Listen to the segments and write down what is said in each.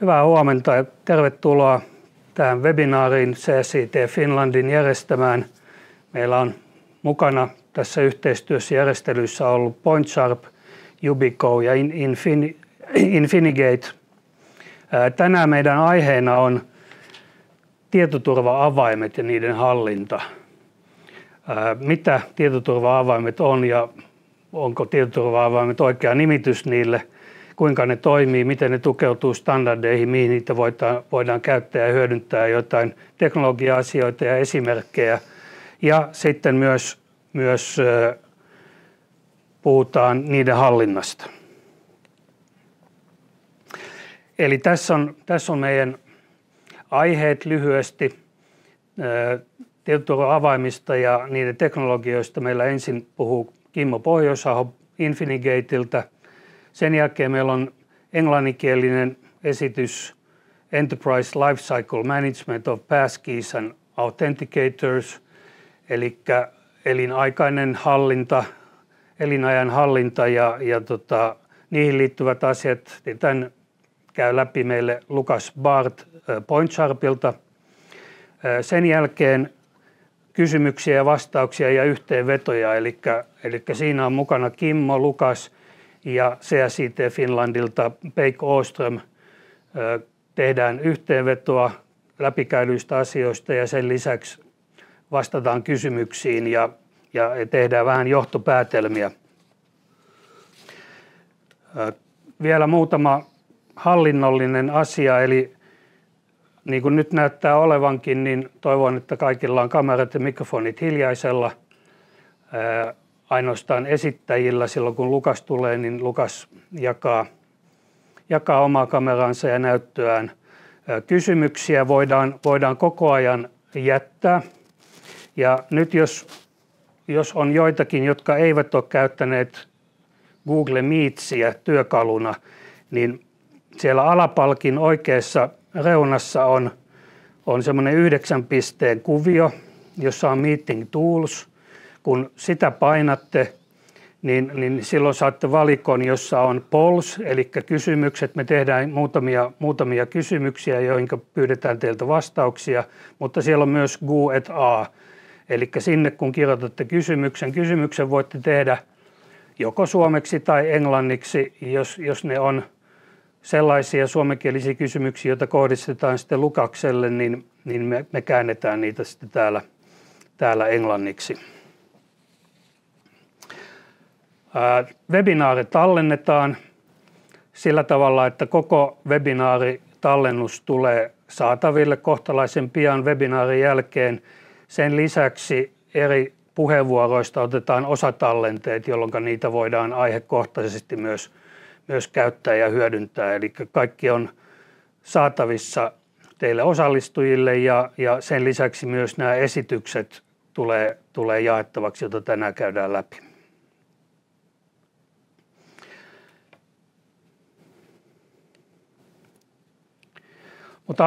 Hyvää huomenta ja tervetuloa tähän webinaariin CSIT Finlandin järjestämään. Meillä on mukana tässä yhteistyössä järjestelyissä ollut PointSharp, Yubico ja Infinigate. Tänään meidän aiheena on tietoturva-avaimet ja niiden hallinta. Mitä tietoturva-avaimet on ja onko tietoturva-avaimet oikea nimitys niille, kuinka ne toimii, miten ne tukeutuu standardeihin, mihin niitä voidaan käyttää ja hyödyntää, jotain teknologia-asioita ja esimerkkejä. Ja sitten myös puhutaan niiden hallinnasta. Eli tässä on meidän aiheet lyhyesti tietoturva-avaimista ja niiden teknologioista. Meillä ensin puhuu Kimmo Pohjoisaho Infinigateilta. Sen jälkeen meillä on englanninkielinen esitys Enterprise Lifecycle Management of Passkeys and Authenticators, eli elinaikainen hallinta, elinajan hallinta ja niihin liittyvät asiat. Tämän käy läpi meille Lukas Bart PointSharpilta. Sen jälkeen kysymyksiä ja vastauksia ja yhteenvetoja, eli siinä on mukana Kimmo, Lukas ja CSIT Finlandilta Peik Åström. Tehdään yhteenvetoa läpikäydyistä asioista ja sen lisäksi vastataan kysymyksiin ja tehdään vähän johtopäätelmiä. Vielä muutama hallinnollinen asia, eli niin kuin nyt näyttää olevankin, niin toivon, että kaikilla on kamerat ja mikrofonit hiljaisella. Ainoastaan esittäjillä silloin, kun Lukas tulee, niin Lukas jakaa omaa kameransa ja näyttöään. Kysymyksiä voidaan koko ajan jättää. Ja nyt jos on joitakin, jotka eivät ole käyttäneet Google Meetsiä työkaluna, niin siellä alapalkin oikeassa reunassa on semmoinen 9 pisteen kuvio, jossa on Meeting Tools. Kun sitä painatte, niin silloin saatte valikon, jossa on polls, eli kysymykset. Me tehdään muutamia kysymyksiä, joihin pyydetään teiltä vastauksia, mutta siellä on myös Q&A. Eli sinne kun kirjoitatte kysymyksen voitte tehdä joko suomeksi tai englanniksi, jos ne on sellaisia suomenkielisiä kysymyksiä, joita kohdistetaan sitten Lukakselle, niin me käännetään niitä sitten täällä englanniksi. Webinaari tallennetaan sillä tavalla, että koko webinaaritallennus tulee saataville kohtalaisen pian webinaarin jälkeen. Sen lisäksi eri puheenvuoroista otetaan osatallenteet, jolloin niitä voidaan aihekohtaisesti myös käyttää ja hyödyntää. Eli kaikki on saatavissa teille osallistujille ja sen lisäksi myös nämä esitykset tulee jaettavaksi, joita tänään käydään läpi. Mutta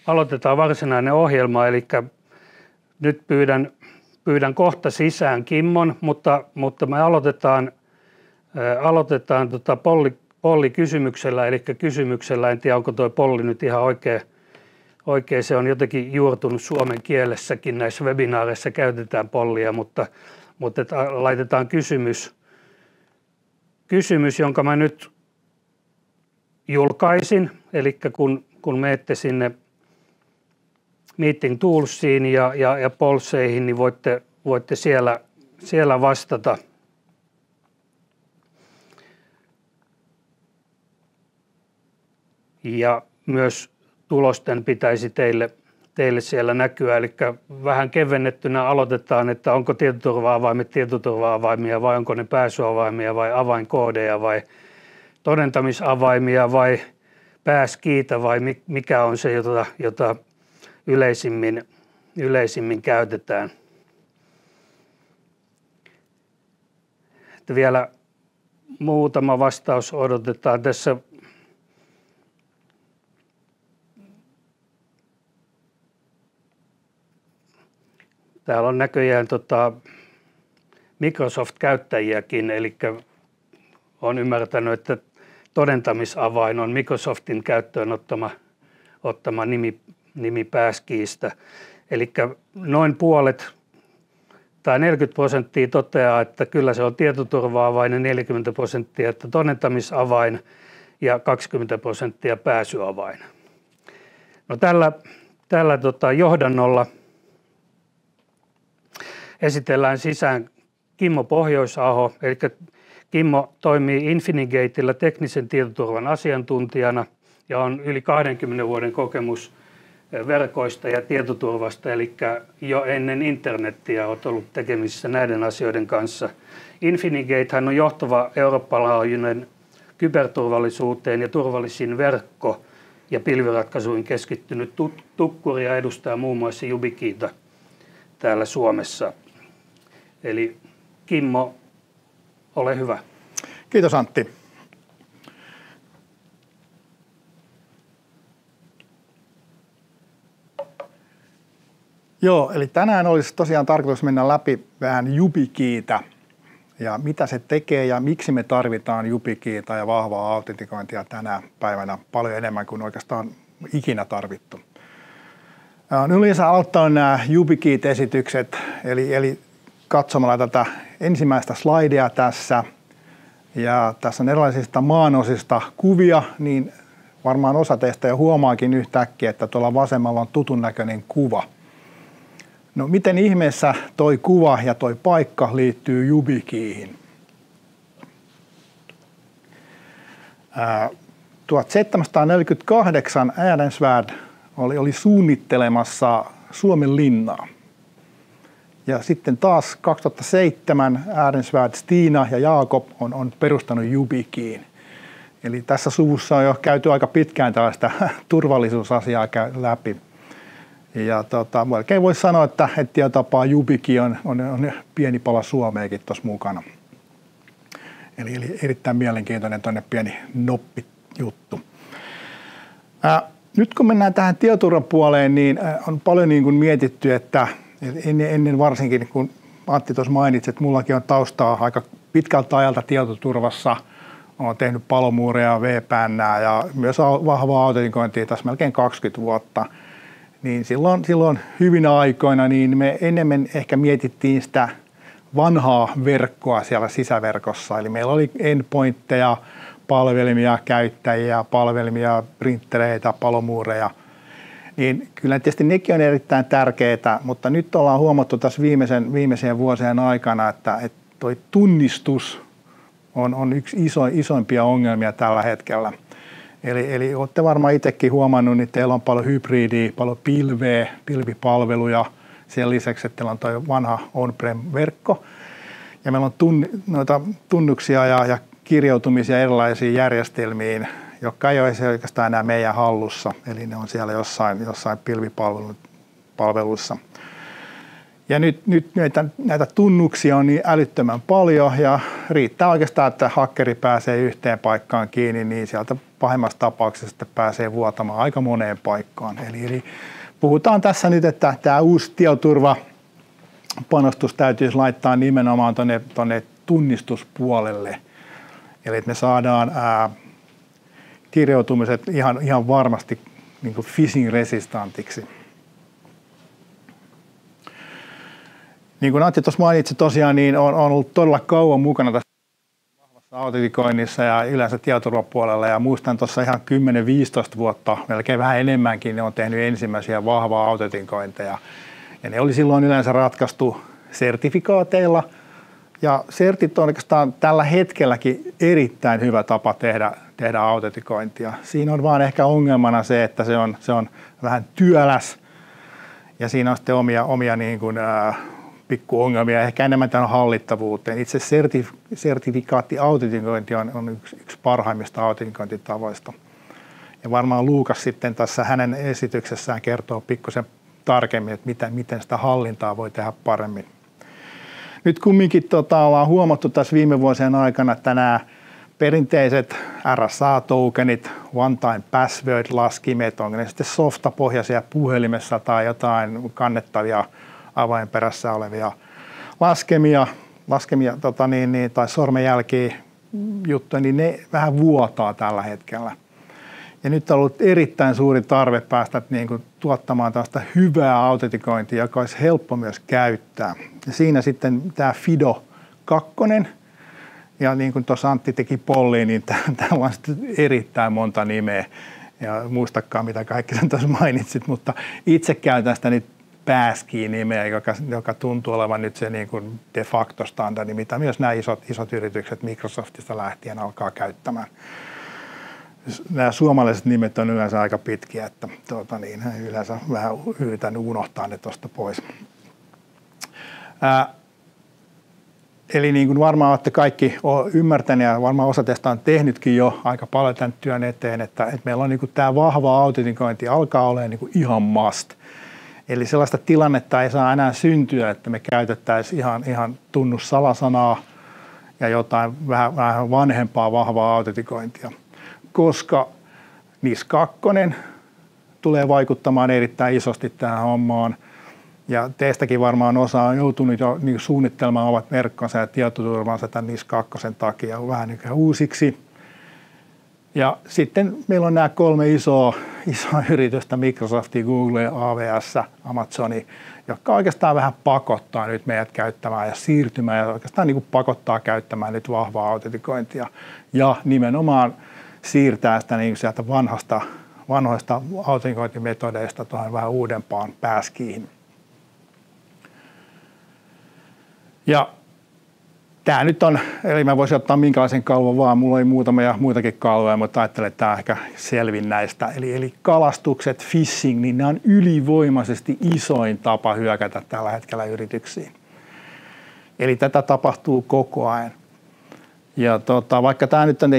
aloitetaan varsinainen ohjelma, eli nyt pyydän kohta sisään Kimmon, mutta me aloitetaan pollikysymyksellä, eli kysymyksellä, en tiedä onko tuo polli nyt ihan oikein, se on jotenkin juurtunut suomen kielessäkin, näissä webinaareissa käytetään pollia, mutta laitetaan kysymys, jonka mä nyt julkaisin, eli kun menette sinne Meeting Toolsiin ja Polseihin, niin voitte siellä vastata. Ja myös tulosten pitäisi teille siellä näkyä, eli vähän kevennettynä aloitetaan, että onko tietoturva-avaimia vai onko ne pääsyavaimia vai avainkoodeja vai todentamisavaimia vai passkeytä vai mikä on se, jota yleisimmin käytetään. Että vielä muutama vastaus odotetaan tässä. Täällä on näköjään Microsoft-käyttäjiäkin, eli olen ymmärtänyt, että todentamisavain on Microsoftin käyttöön ottama nimi passkeystä. Eli noin puolet tai 40% toteaa, että kyllä se on tietoturva-avain ja 40% että todentamisavain ja 20% pääsyavain. No tällä johdannolla esitellään sisään Kimmo Pohjoisaho, eli Kimmo toimii Infinigateilla teknisen tietoturvan asiantuntijana ja on yli 20 vuoden kokemus verkoista ja tietoturvasta, eli jo ennen internettiä olet ollut tekemisissä näiden asioiden kanssa. Infinigatehan on johtava eurooppalainen kyberturvallisuuteen ja turvallisiin verkko- ja pilviratkaisuihin keskittynyt tukkuri ja edustaa muun muassa YubiKeyta täällä Suomessa. Eli Kimmo, ole hyvä. Kiitos Antti. Joo, eli tänään olisi tosiaan tarkoitus mennä läpi vähän YubiKeytä ja mitä se tekee ja miksi me tarvitaan YubiKeytä ja vahvaa autentikointia tänä päivänä paljon enemmän kuin oikeastaan ikinä tarvittu. Yleensä aloittaa nämä YubiKeyt-esitykset, eli katsomalla tätä ensimmäistä slidea tässä. Ja tässä on erilaisista maanosista kuvia, niin varmaan osa teistä jo huomaakin yhtäkkiä, että tuolla vasemmalla on tutun näköinen kuva. No miten ihmeessä toi kuva ja toi paikka liittyy YubiKeyhin? 1748 Ehrensvärd oli suunnittelemassa Suomen linnaa. Ja sitten taas 2007 Ehrensvärd, Stina ja Jaakob on perustanut YubiKeyn. Eli tässä suvussa on jo käyty aika pitkään tällaista turvallisuusasiaa läpi. Ja melkein voisi sanoa, että tietyllä tapaa YubiKey on pieni pala Suomeakin tuossa mukana. Eli erittäin mielenkiintoinen tuonne pieni noppijuttu. Nyt kun mennään tähän tietoturvapuoleen, niin on paljon niin kuin mietitty, että ennen varsinkin, kun Antti tuossa mainitsi, että mullakin on taustaa aika pitkältä ajalta tietoturvassa. Olen tehnyt palomuureja, VPN:ää ja myös vahvaa autentikointia tässä melkein 20 vuotta. Niin silloin hyvinä aikoina niin me enemmän ehkä mietittiin sitä vanhaa verkkoa siellä sisäverkossa. Eli meillä oli endpointteja, palvelimia, käyttäjiä, palvelimia, printtereitä, palomuureja. Niin kyllä tietysti nekin on erittäin tärkeitä, mutta nyt ollaan huomattu tässä viimeisien vuosien aikana, että tuo tunnistus on yksi isoimpia ongelmia tällä hetkellä. Eli olette varmaan itsekin huomannut, että teillä on paljon hybridiä, paljon pilvipalveluja. Sen lisäksi, että teillä on tuo vanha on-prem-verkko. Ja meillä on noita tunnuksia ja kirjautumisia erilaisiin järjestelmiin, jotka ei ole oikeastaan enää meidän hallussa. Eli ne on siellä jossain pilvipalveluissa. Ja nyt näitä tunnuksia on niin älyttömän paljon ja riittää oikeastaan, että hakkeri pääsee yhteen paikkaan kiinni, niin sieltä pahimmassa tapauksessa pääsee vuotamaan aika moneen paikkaan. Eli puhutaan tässä nyt, että tämä uusi tietoturvapanostus täytyisi laittaa nimenomaan tuonne tunnistuspuolelle. Eli että me saadaan kirjautumiset ihan varmasti niin kuin phishing-resistantiksi. Niin kuin Antti tuossa mainitsi tosiaan, niin on ollut todella kauan mukana tässä vahvassa autentikoinnissa ja yleensä tietoturvapuolella. Ja muistan tuossa ihan 10-15 vuotta, melkein vähän enemmänkin, ne on tehnyt ensimmäisiä vahvaa autentikointeja. Ja ne oli silloin yleensä ratkaistu sertifikaateilla. Ja sertit on oikeastaan tällä hetkelläkin erittäin hyvä tapa tehdä autentikointia. Siinä on vaan ehkä ongelmana se, että se on vähän työläs. Ja siinä on sitten omia niin kuin, pikkuongelmia, ehkä enemmän tämän hallittavuuteen. Itse sertifikaatti-autentikointi on yksi parhaimmista autentikointitavoista. Ja varmaan Luukas sitten tässä hänen esityksessään kertoo pikkusen tarkemmin, että miten sitä hallintaa voi tehdä paremmin. Nyt kumminkin ollaan huomattu tässä viime vuosien aikana, että nämä perinteiset RSA-tokenit, one-time password-laskimet, onko ne sitten softapohjaisia puhelimessa tai jotain kannettavia avainperässä olevia laskemia tai sormenjälkiä, juttuja, niin ne vähän vuotaa tällä hetkellä. Ja nyt on ollut erittäin suuri tarve päästä niin kuin tuottamaan tällaista hyvää autentikointia, joka olisi helppo myös käyttää. Ja siinä sitten tämä Fido 2, ja niin kuin tuossa Antti teki polliin, niin täällä on erittäin monta nimeä. Ja muistakaan, mitä kaikki sen tuossa mainitsit, mutta itse käytän sitä nyt Passkey-nimeä, joka tuntuu olevan nyt se niin kuin de facto standardi, mitä myös nämä isot yritykset Microsoftista lähtien alkaa käyttämään. Nämä suomalaiset nimet on yleensä aika pitkiä, että yleensä vähän yritän unohtaa ne tuosta pois. Eli niin kuin varmaan olette kaikki ymmärtäneet ja varmaan osa teistä on tehnytkin jo aika paljon tämän työn eteen, että meillä on niin kuin tämä vahva autentikointi alkaa olemaan niin kuin ihan must. Eli sellaista tilannetta ei saa enää syntyä, että me käytettäisiin ihan tunnussalasanaa ja jotain vähän vanhempaa vahvaa autentikointia, koska NIS 2 tulee vaikuttamaan erittäin isosti tähän hommaan. Ja teistäkin varmaan osa on joutunut jo niin suunnittelemaan omat verkkonsa ja tietoturvansa tämän NIS 2 takia vähän niin uusiksi. Ja sitten meillä on nämä 3 isoa yritystä, Microsoft, Google, AWS, Amazon, jotka oikeastaan vähän pakottaa nyt meidät käyttämään ja siirtymään ja oikeastaan niin kuin pakottaa käyttämään nyt vahvaa autentikointia. Ja nimenomaan siirtää sitä niin sieltä vanhoista autentikointimetodeista tuohon vähän uudempaan Passkeyhin. Ja tämä nyt on, eli mä voisin ottaa minkälaisen kalvon vaan, mulla oli muutamia muitakin kalvoja, mutta ajattelen, että tämä on ehkä selvin näistä. Eli kalastukset, phishing, niin ne on ylivoimaisesti isoin tapa hyökätä tällä hetkellä yrityksiin. Eli tätä tapahtuu koko ajan. Ja vaikka tämä nyt on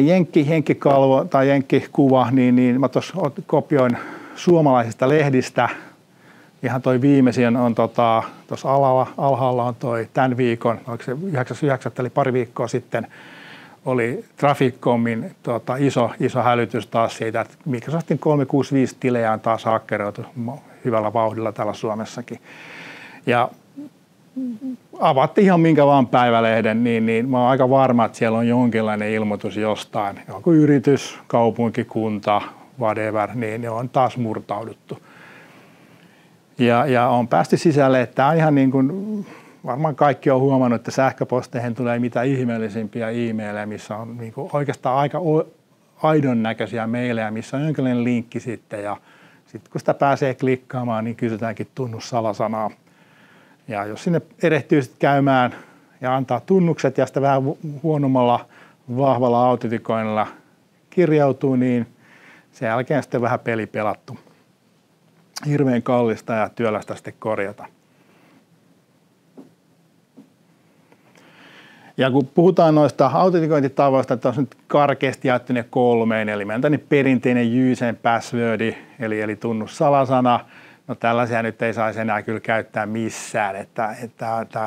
jenkkikalvo tai jenkkikuva, niin mä tuossa kopioin suomalaisista lehdistä. Ihan toi viimeisin on tuossa alhaalla on toi tämän viikon, oliko se 9.9. eli pari viikkoa sitten, oli Traficcomin iso hälytys taas siitä, että Microsoftin 365-tilejä on taas hakkeroitu hyvällä vauhdilla täällä Suomessakin. Ja avatti ihan minkä vaan päivälehden, niin mä oon aika varma, että siellä on jonkinlainen ilmoitus jostain. Joku yritys, kaupunki, kunta, whatever, niin ne on taas murtauduttu. Ja on päästy sisälle, että tämä on ihan niin kuin, varmaan kaikki on huomannut, että sähköposteihin tulee mitä ihmeellisimpiä e-maileja, missä on niin kuin oikeastaan aika aidon näköisiä maileja, missä on jonkinlainen linkki sitten. Ja sitten kun sitä pääsee klikkaamaan, niin kysytäänkin tunnussalasanaa. Ja jos sinne erehtyy sitten käymään ja antaa tunnukset ja sitä vähän huonommalla vahvalla autentikoinnilla kirjautuu, niin sen jälkeen sitten vähän peli pelattu. Hirveän kallista ja työlästä sitten korjata. Ja kun puhutaan noista autentikointitavoista, että on nyt karkeasti jaettu ne 3, eli meillä on tämmöinen perinteinen user password, eli tunnussalasana. No tällaisia nyt ei saisi enää kyllä käyttää missään, että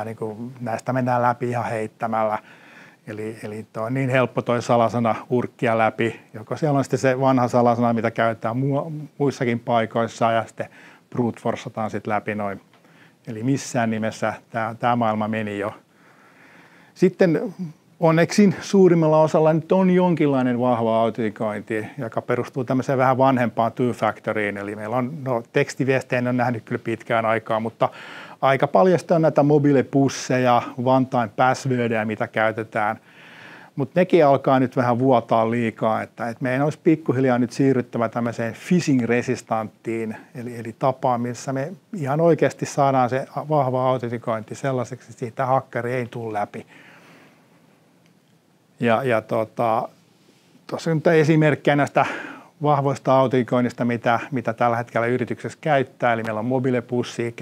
niin kuin, näistä mennään läpi ihan heittämällä. Eli tuo on niin helppo toi salasana urkkia läpi, joko siellä on sitten se vanha salasana, mitä käytetään muissakin paikoissa ja sitten brute forceataan sitten läpi noin. Eli missään nimessä tämä maailma meni jo. Sitten onneksi suurimmalla osalla nyt on jonkinlainen vahva autentikointi, joka perustuu tämmöiseen vähän vanhempaan two-factoriin. Eli meillä on, tekstiviestejä en ole nähnyt kyllä pitkään aikaa, mutta aika paljon on näitä mobiilepusseja, one-time passwordeja, mitä käytetään. Mutta nekin alkaa nyt vähän vuotaa liikaa, että meidän olisi pikkuhiljaa nyt siirryttävä tämmöiseen phishing-resistanttiin, eli tapaan, missä me ihan oikeasti saadaan se vahva autentikointi sellaiseksi, että siitä hakkeri ei tule läpi. Ja tuossa on esimerkkejä näistä vahvoista autentikoinnista, mitä tällä hetkellä yrityksessä käyttää. Eli meillä on mobiilepussia,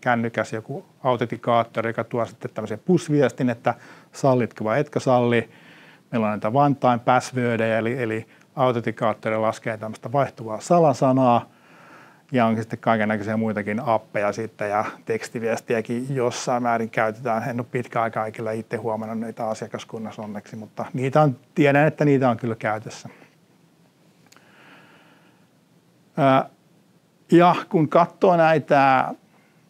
kännykäs joku autentikaattori, joka tuo sitten tämmöisen push-viestin, että sallitko vai etkö salli. Meillä on näitä one-time passwordeja, eli autentikaattori laskee tämmöistä vaihtuvaa salasanaa. Ja onkin sitten kaikennäköisiä muitakin appeja sitten ja tekstiviestiäkin jossain määrin käytetään. En ole pitkään aikaa kyllä itse huomannut näitä asiakaskunnassa onneksi, mutta tiedän, että niitä on kyllä käytössä. Ja kun katsoo näitä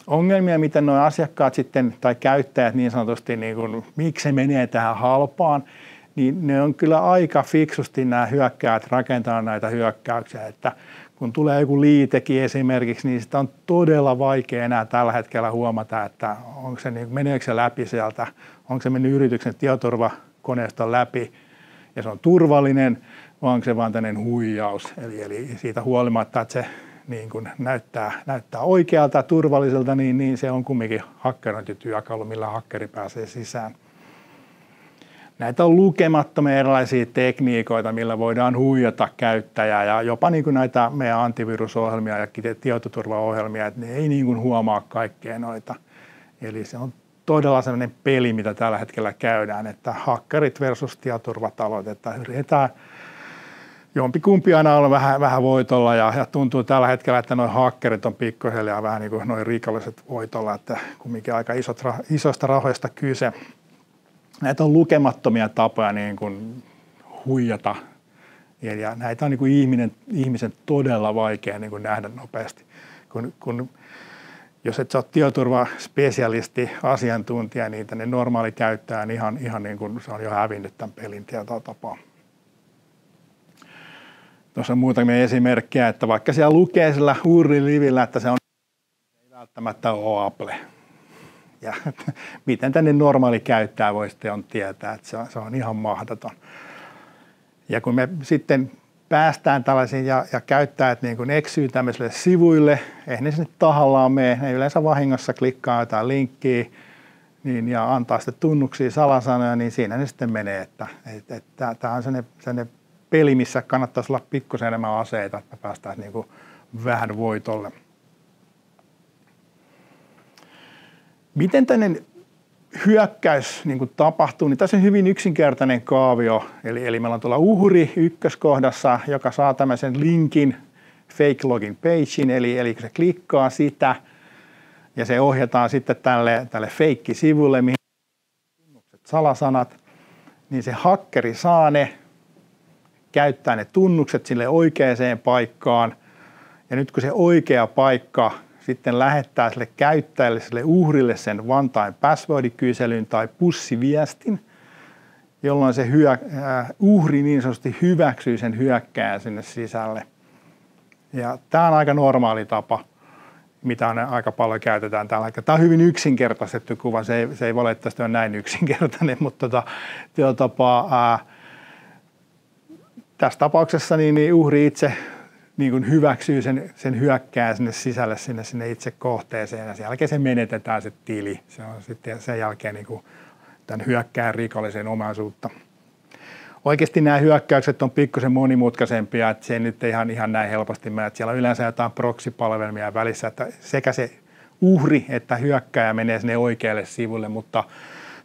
ongelmia, miten nuo asiakkaat sitten tai käyttäjät niin sanotusti, niin kuin, miksi se menee tähän halpaan, niin ne on kyllä aika fiksusti nämä hyökkääjät rakentaa näitä hyökkäyksiä, että kun tulee joku liitekin esimerkiksi, niin sitä on todella vaikea enää tällä hetkellä huomata, että onko se, meneekö se läpi sieltä, onko se mennyt yrityksen tietoturvakoneiston läpi ja se on turvallinen, vai onko se vaan tämmöinen huijaus. Eli siitä huolimatta, että se niin kuin näyttää oikealta, turvalliselta, niin se on kumminkin hakkerointityökalu, millä hakkeri pääsee sisään. Näitä on lukemattomia erilaisia tekniikoita, millä voidaan huijata käyttäjää ja jopa niin kuin näitä meidän antivirusohjelmia ja tietoturvaohjelmia, että ne ei niin kuin huomaa kaikkea noita. Eli se on todella sellainen peli, mitä tällä hetkellä käydään, että hakkerit versus tietoturvatalot, että yritetään jompikumpi aina on vähän voitolla ja tuntuu tällä hetkellä, että nuo hakkerit on pikkuhiljaa vähän niin kuin nuo rikolliset voitolla, että kumminkin aika isoista rahoista kyse. Näitä on lukemattomia tapoja niin kuin huijata ja näitä on niin kuin ihmisen todella vaikea niin kuin nähdä nopeasti. Jos et sä ole tietoturvaspesialisti, asiantuntija, niin tänne normaali käyttäjä, niin ihan niin kuin se on jo hävinnyt tämän pelin tietyllä tapaa. Tuossa on muutamia esimerkkejä, että vaikka siellä lukee sillä URL-livillä, että se on ei välttämättä ole Apple. Ja miten tänne normaali käyttäjä voi sitten tietää, että se on ihan mahdoton. Ja kun me sitten päästään tällaisiin ja käyttäjät niin kuin eksyy tämmöisille sivuille, eihän ne sinne tahallaan mene, ne yleensä vahingossa klikkaa jotain linkkiä niin, ja antaa sitten tunnuksia, salasanoja, niin siinä ne sitten menee. Että tämä on sellainen peli, missä kannattaisi olla pikkusen enemmän aseita, että me päästään niin kuin vähän voitolle. Miten tämmöinen hyökkäys niin kuin tapahtuu, niin tässä on hyvin yksinkertainen kaavio. Eli meillä on tuolla uhri ykköskohdassa, joka saa tämmöisen linkin fake login pagein, eli kun se klikkaa sitä ja se ohjataan sitten tälle fake-sivulle, mihin tunnukset, salasanat, niin se hakkeri saa ne, käyttää ne tunnukset sille oikeaan paikkaan. Ja nyt kun se oikea paikka sitten lähettää sille käyttäjälle, sille uhrille sen one time password-kyselyn tai pussiviestin, jolloin se uhri niin sanotusti hyväksyy sen hyökkääjän sinne sisälle. Ja tämä on aika normaali tapa, mitä aika paljon käytetään tällä hetkellä. Tämä on hyvin yksinkertaistettu kuva, se ei valitettavasti ole näin yksinkertainen, mutta tässä tapauksessa niin uhri itse niin kuin hyväksyy sen hyökkääjän sinne sisälle sinne itse kohteeseen ja sen jälkeen se menetetään se tili. Se on sitten sen jälkeen niin kuin tämän hyökkääjän rikollisen omaisuutta. Oikeasti nämä hyökkäykset on pikkusen monimutkaisempia, että se ei nyt ihan näin helposti mene. Siellä on yleensä jotain proxy-palvelmia välissä, että sekä se uhri että hyökkääjä menee sinne oikealle sivulle, mutta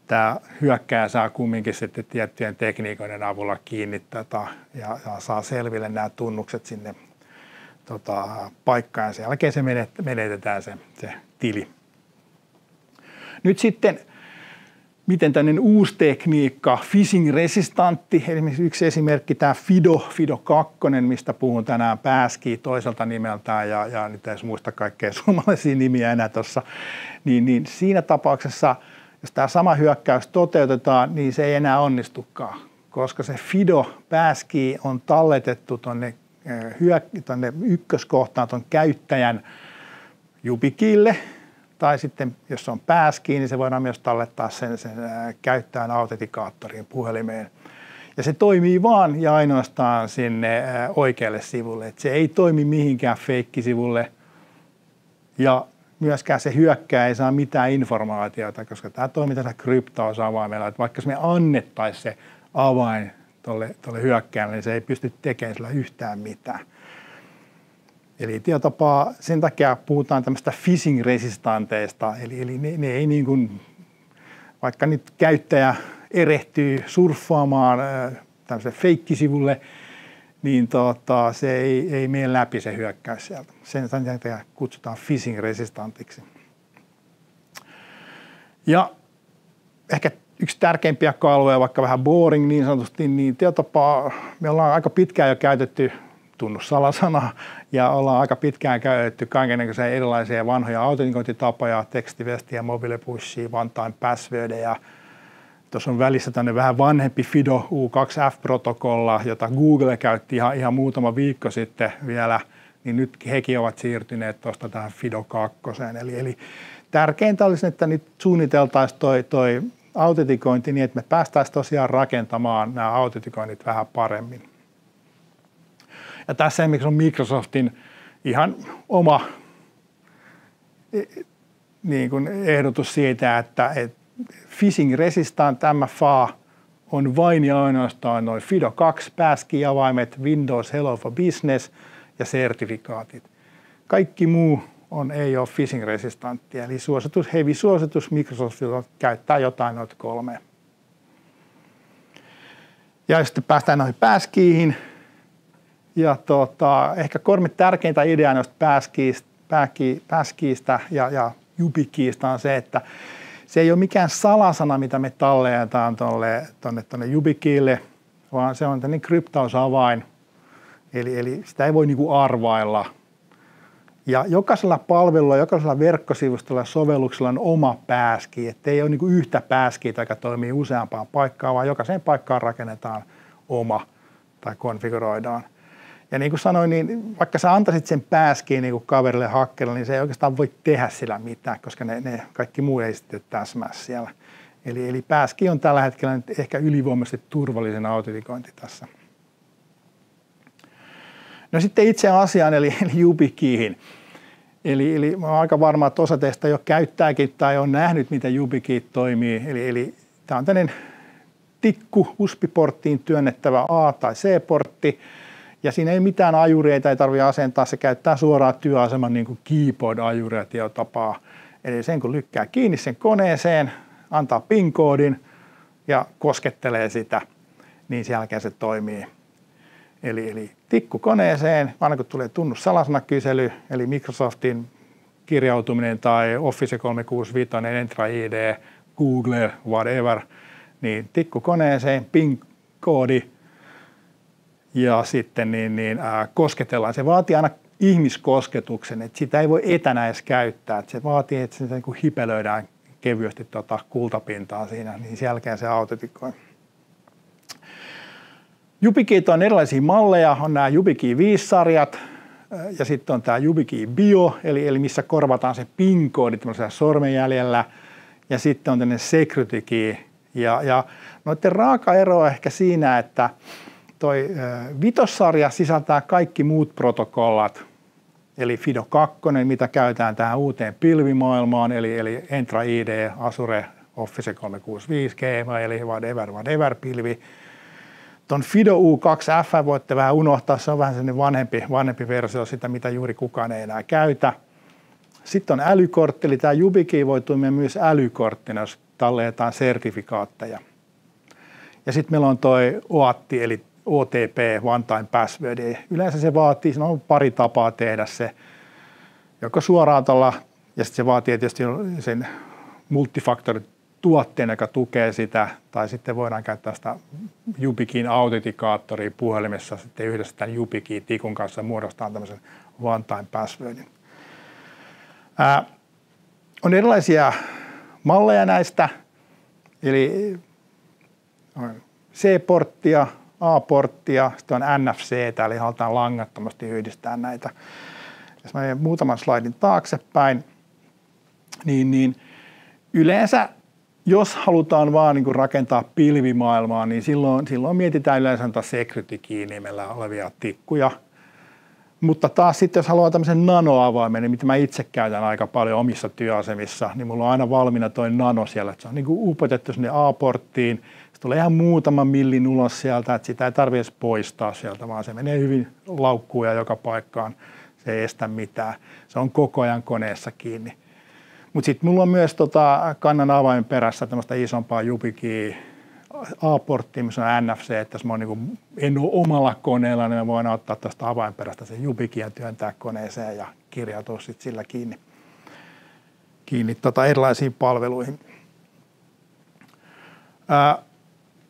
tämä hyökkääjä saa kumminkin sitten tiettyjen tekniikoiden avulla kiinni ja saa selville nämä tunnukset sinne paikkaan. Sen jälkeen se menetetään se tili. Nyt sitten, miten tämmöinen uusi tekniikka, phishing-resistantti, esimerkiksi yksi esimerkki tämä FIDO 2, mistä puhun tänään, Passkey toiselta nimeltään, ja nyt ei muista kaikkea suomalaisia nimiä enää tuossa, niin siinä tapauksessa, jos tämä sama hyökkäys toteutetaan, niin se ei enää onnistukaan, koska se FIDO Passkey on talletettu tuonne ykköskohtaan tuon käyttäjän YubiKeylle, tai sitten jos se on Passkey, niin se voidaan myös tallettaa sen käyttäjän autentikaattoriin puhelimeen. Ja se toimii vaan ja ainoastaan sinne oikealle sivulle. Et se ei toimi mihinkään feikkisivulle ja myöskään se hyökkääjä ei saa mitään informaatiota, koska tämä toimii tässä kryptoavaimella. Että vaikka me annettaisiin se avain tuolle hyökkääjälle, niin se ei pysty tekemään sillä yhtään mitään. Eli tietotapaa sen takia puhutaan tämmöistä phishing-resistanteista, eli ne ei niin kuin, vaikka nyt käyttäjä erehtyy surffaamaan tämmöiselle feikkisivulle, niin se ei mene läpi se hyökkäys sieltä. Sen takia kutsutaan phishing-resistantiksi. Ja ehkä yksi tärkeimpiä kalvoja, vaikka vähän boring niin sanotusti, niin tietotapaa me ollaan aika pitkään jo käytetty tunnussalasana ja ollaan aika pitkään käytetty kaikennäköisiä erilaisia vanhoja autentikointitapoja, tekstiviestiä, mobiilepushia, one time passwordia. Tuossa on välissä tämmöinen vähän vanhempi FIDO U2F-protokolla, jota Google käytti ihan muutama viikko sitten vielä, niin nyt hekin ovat siirtyneet tuosta tähän FIDO 2. Eli tärkeintä olisi, että nyt suunniteltaisiin toi autentikointi niin, että me päästäisiin tosiaan rakentamaan nämä autentikoinnit vähän paremmin. Ja tässä esimerkiksi on Microsoftin ihan oma niin kuin ehdotus siitä, että phishing resistant MFA on vain ja ainoastaan noin FIDO 2 passkey-avaimet, Windows Hello for Business ja sertifikaatit. Kaikki muu ei ole phishing resistanttia, eli heavy suositus Microsoftilta käyttää jotain noita 3. Ja sitten päästään noihin passkeyhin. Ja ehkä 3 tärkeintä ideaa noista passkeyistä ja YubiKeystä on se, että se ei ole mikään salasana, mitä me tallennetaan tuonne YubiKeylle, vaan se on tämmöinen kryptausavain, eli sitä ei voi niinku arvailla. Ja jokaisella palvelulla, jokaisella verkkosivustolla ja sovelluksella on oma passkey, että ei ole niinku yhtä passkeytä, joka toimii useampaan paikkaan, vaan jokaiseen paikkaan rakennetaan oma tai konfiguroidaan. Ja niin kuin sanoin, niin vaikka sä antaisit sen passkey niin kuin kaverille hakkerille, niin se ei oikeastaan voi tehdä sillä mitään, koska ne kaikki muu ei sitten täsmää siellä. Eli passkey on tällä hetkellä nyt ehkä ylivoimaisesti turvallisen autentikointi tässä. No sitten itse asiaan, eli YubiKeyhin. Eli mä oon aika varma, että osa teistä jo käyttääkin tai on nähnyt, miten YubiKey toimii. Eli tämä on tämmöinen tikku USB-porttiin työnnettävä A- tai C-portti. Ja siinä ei mitään ajureita, ei tarvitse asentaa, se käyttää suoraan työaseman niin kuin keyboard-ajuria tietotapaa. Eli sen kun lykkää kiinni sen koneeseen, antaa PIN-koodin ja koskettelee sitä, niin sen jälkeen se toimii. Eli tikku koneeseen, aina kun tulee tunnussalasana-kysely, eli Microsoftin kirjautuminen tai Office 365, Entra ID, Google, whatever, niin tikku koneeseen, PIN-koodi, ja sitten kosketellaan. Se vaatii aina ihmiskosketuksen, että sitä ei voi etänä edes käyttää. Että se vaatii, että se niin hipelöidään kevyesti kultapintaa siinä, niin sen jälkeen se autentikoi. YubiKeyt on erilaisia malleja. On nämä YubiKey 5-sarjat ja sitten on tämä YubiKey Bio, eli missä korvataan se PIN-koodi tämmöisellä sormenjäljellä. Ja sitten on tämmöinen Security Key. Ja noiden raaka ero on ehkä siinä, että toi vitossarja sisältää kaikki muut protokollat, eli FIDO 2, mitä käytetään tähän uuteen pilvimaailmaan, eli Entra ID, Azure, Office 365, Gmail, eli whatever pilvi. Ton FIDO U2F voitte vähän unohtaa, se on vähän sellainen vanhempi versio sitä, mitä juuri kukaan ei enää käytä. Sitten on älykortti, eli tämä YubiKey voi toimia myös älykorttina, jos talletetaan sertifikaatteja. Ja sitten meillä on toi OAT, eli OTP, One Time Password. Yleensä se vaatii, siinä on pari tapaa tehdä se, joko suoraan tuolla, ja sitten se vaatii tietysti sen multifaktorituotteen, joka tukee sitä, tai sitten voidaan käyttää sitä YubiKeyn autentikaattoria puhelimessa sitten yhdessä tämän YubiKey-tikun kanssa muodostaa tämmöisen One Time Passwordin. On erilaisia malleja näistä, eli C-porttia, A-porttia, sitten on NFC:tä, eli halutaan langattomasti yhdistää näitä. Jos mä menen muutaman slaidin taaksepäin, niin yleensä, jos halutaan vaan niin kuin rakentaa pilvimaailmaa, niin silloin mietitään yleensä Security Key-nimellä olevia tikkuja. Mutta taas sitten, jos haluaa tämmöisen nanoavaimen, niin mitä mä itse käytän aika paljon omissa työasemissa, niin mulla on aina valmiina toi nano siellä, että se on niin kuin upotettu sinne A-porttiin. Se tulee ihan muutama millin ulos sieltä, että sitä ei tarvitse edes poistaa sieltä, vaan se menee hyvin laukkuun ja joka paikkaan. Se ei estä mitään. Se on koko ajan koneessa kiinni. Mutta sitten mulla on myös kannan avaimen perässä tämmöistä isompaa YubiKey A-porttia, missä on NFC, että jos mä en ole omalla koneella, niin mä voin ottaa tästä avainperästä sen YubiKey ja työntää koneeseen ja kirjautua sitten sillä kiinni erilaisiin palveluihin.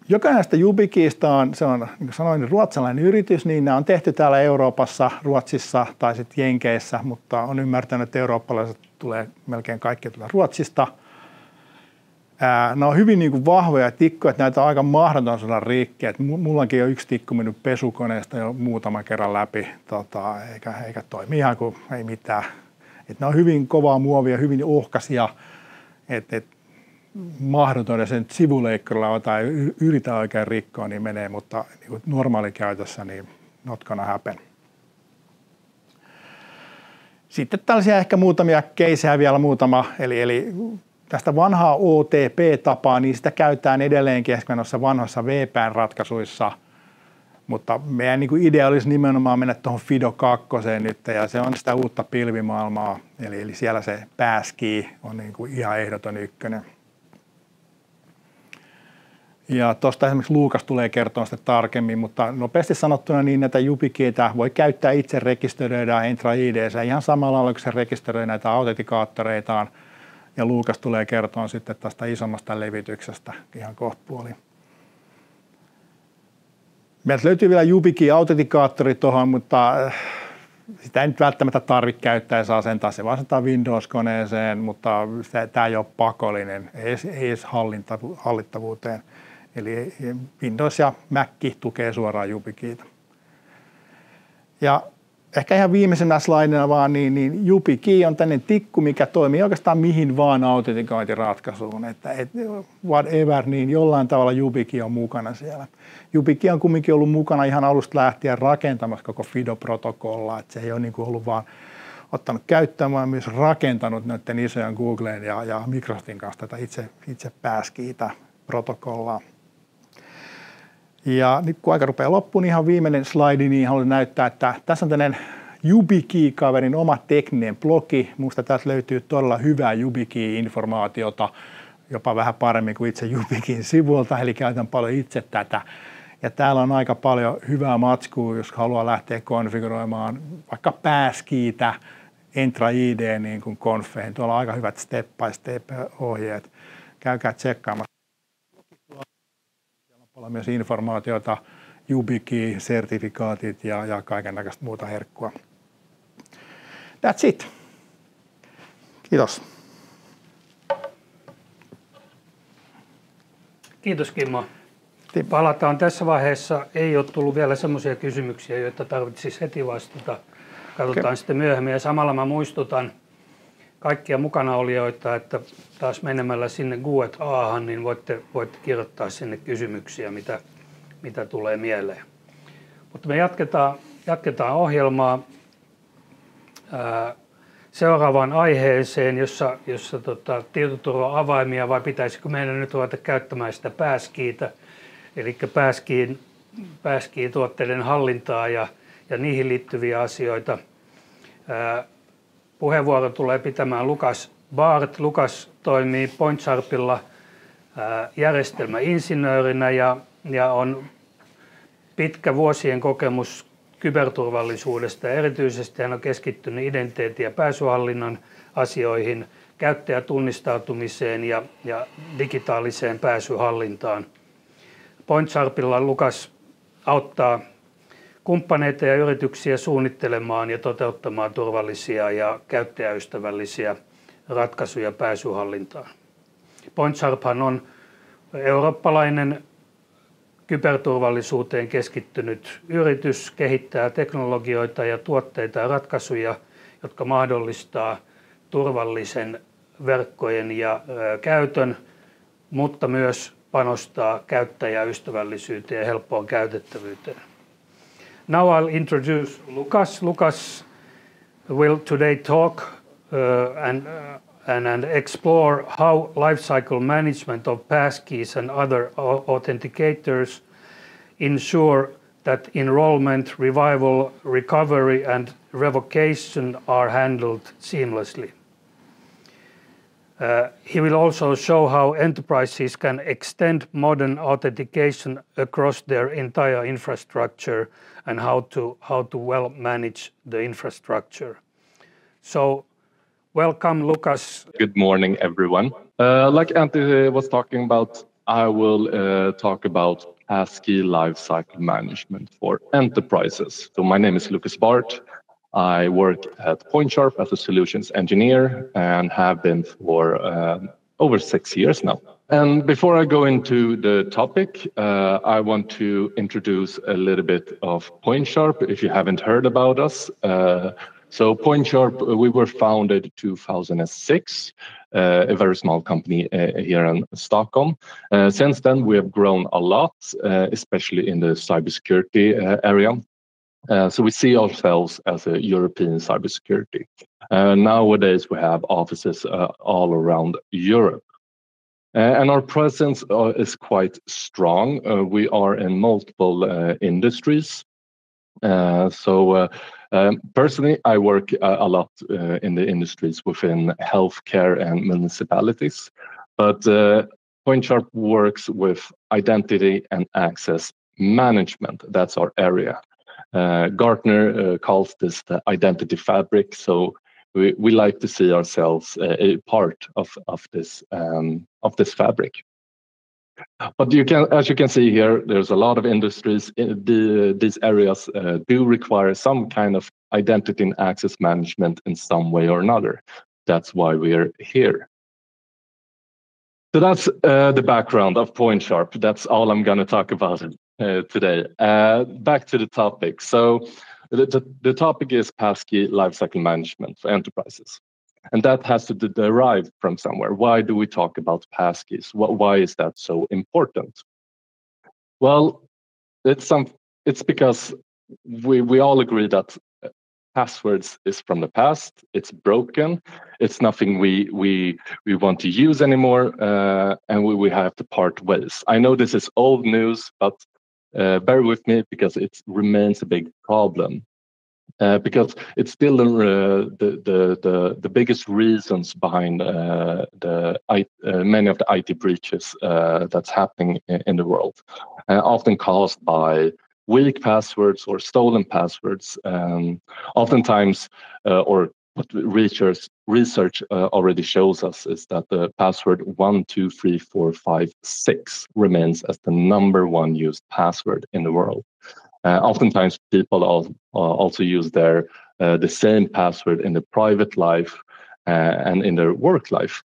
Jokainen näistä YubiKeystä se on, niin kuin sanoin, ruotsalainen yritys, niin nämä on tehty täällä Euroopassa, Ruotsissa tai sitten Jenkeissä, mutta on ymmärtänyt, että eurooppalaiset tulee melkein kaikki tulla Ruotsista. Ne on hyvin niin kuin vahvoja tikkuja, että näitä on aika mahdoton saada rikki. Mullakin on yksi tikku mennyt pesukoneesta jo muutaman kerran läpi, eikä toimi ihan kuin ei mitään. Ne on hyvin kovaa muovia, hyvin ohkaisia, että mahdoton, ja sen sivuleikkurilla tai yritä oikein rikkoa, niin menee, mutta niin normaalikäytössä niin not gonna happen. Sitten tällaisia ehkä muutamia keisejä vielä muutama, eli tästä vanhaa OTP-tapaa, niin sitä käytetään edelleenkin ehkä noissa vanhoissa VPN-ratkaisuissa, mutta meidän niin kuin idea olisi nimenomaan mennä tuohon FIDO 2 nyt, ja se on sitä uutta pilvimaailmaa, eli siellä se passkey on niin kuin ihan ehdoton ykkönen. Ja tuosta esimerkiksi Luukas tulee kertomaan sitä tarkemmin, mutta nopeasti sanottuna niin näitä YubiKeytä voi käyttää itse rekisteröidään Entra ID:ssä ihan samalla lailla, kun se rekisteröi näitä autentikaattoreitaan. Ja Luukas tulee kertomaan sitten tästä isommasta levityksestä ihan kohtapuoliin. Meiltä löytyy vielä YubiKey-autentikaattori tuohon, mutta sitä ei nyt välttämättä tarvitse käyttää ja saa sen taas. Se vaan asentaa Windows-koneeseen, mutta tämä ei ole pakollinen, ei edes hallittavuuteen. Eli Windows ja Mac tukee suoraan YubiKeytä. Ja ehkä ihan viimeisenä slaidina vaan, niin YubiKey on tämmöinen tikku, mikä toimii oikeastaan mihin vaan autentikointiratkaisuun. Että whatever, niin jollain tavalla YubiKey on mukana siellä. YubiKey on kumminkin ollut mukana ihan alusta lähtien rakentamassa koko FIDO-protokollaa. Että se ei ole niin kuin ollut vaan ottanut käyttöön, vaan myös rakentanut näiden isojen Googlen ja Microsoftin kanssa tätä itse passkeytä protokollaa. Ja nyt kun aika rupeaa loppuun, niin ihan viimeinen slaidi, niin haluan näyttää, että tässä on tämmöinen YubiKey-kaverin oma tekninen blogi. Minusta tästä löytyy todella hyvää YubiKey-informaatiota, jopa vähän paremmin kuin itse YubiKeyn sivulta, eli käytän paljon itse tätä. Ja täällä on aika paljon hyvää matskua, jos haluaa lähteä konfiguroimaan vaikka passkeytä, Entra ID niin kuin konfeihin. Tuolla on aika hyvät step-by-step-ohjeet. Käykää tsekkaamassa. Siellä on myös informaatiota, YubiKey-sertifikaatit ja kaikennäköistä muuta herkkua. That's it. Kiitos. Kiitos Kimmo. Palataan tässä vaiheessa. Ei ole tullut vielä semmoisia kysymyksiä, joita tarvitsisi heti vastata. Katsotaan sitten myöhemmin. Ja samalla mä muistutan kaikkia mukanaolijoita, että taas menemällä sinne Q&Ahan, niin voitte kirjoittaa sinne kysymyksiä, mitä tulee mieleen. Mutta me jatketaan ohjelmaa seuraavaan aiheeseen, jossa tietoturva-avaimia, vai pitäisikö meidän nyt ruveta käyttämään sitä passkeytä, eli passkey-tuotteiden hallintaa ja niihin liittyviä asioita. Puheenvuoro tulee pitämään Lukas Baart. Lukas toimii PointSharpilla järjestelmäinsinöörinä ja on pitkä vuosien kokemus kyberturvallisuudesta. Erityisesti hän on keskittynyt identiteetti- ja pääsyhallinnan asioihin, käyttäjätunnistautumiseen ja digitaaliseen pääsyhallintaan. PointSharpilla Lukas auttaa kumppaneita ja yrityksiä suunnittelemaan ja toteuttamaan turvallisia ja käyttäjäystävällisiä ratkaisuja pääsyhallintaan. PointSharphan on eurooppalainen kyberturvallisuuteen keskittynyt yritys, kehittää teknologioita ja tuotteita ja ratkaisuja, jotka mahdollistaa turvallisen verkkojen ja käytön, mutta myös panostaa käyttäjäystävällisyyteen ja helppoon käytettävyyteen. Now I'll introduce Lukas. Lukas will today talk and explore how lifecycle management of passkeys and other authenticators ensure that enrollment, revival, recovery and revocation are handled seamlessly. He will also show how enterprises can extend modern authentication across their entire infrastructure and how to well manage the infrastructure. So, welcome, Lukas. Good morning, everyone. Like Antti was talking about, I will talk about passkey lifecycle management for enterprises. So my name is Lukas Baart. I work at PointSharp as a solutions engineer and have been for over 6 years now. And before I go into the topic, I want to introduce a little bit of PointSharp, if you haven't heard about us. So PointSharp, we were founded in 2006, a very small company here in Stockholm. Since then, we have grown a lot, especially in the cybersecurity area. So we see ourselves as a European cybersecurity. Nowadays, we have offices all around Europe. And our presence is quite strong. We are in multiple industries. Personally, I work a lot in the industries within healthcare and municipalities. But PointSharp works with identity and access management. That's our area. Gartner calls this the identity fabric. So we like to see ourselves a part of this fabric. But as you can see here, there's a lot of industries. These areas do require some kind of identity and access management in some way or another. That's why we're here. So that's the background of PointSharp. That's all I'm going to talk about today. Back to the topic. So the topic is passkey lifecycle management for enterprises. And that has to derive from somewhere. Why do we talk about passkeys? Why is that so important? Well, it's because we all agree that passwords is from the past. It's broken. It's nothing we want to use anymore, and we have to part ways. I know this is old news, but bear with me because it remains a big problem. Because it's still the biggest reasons behind many of the IT breaches that's happening in the world, often caused by weak passwords or stolen passwords. Oftentimes, or what research already shows us is that the password 123456 remains as the #1 used password in the world. Oftentimes, people also use the same password in their private life and in their work life.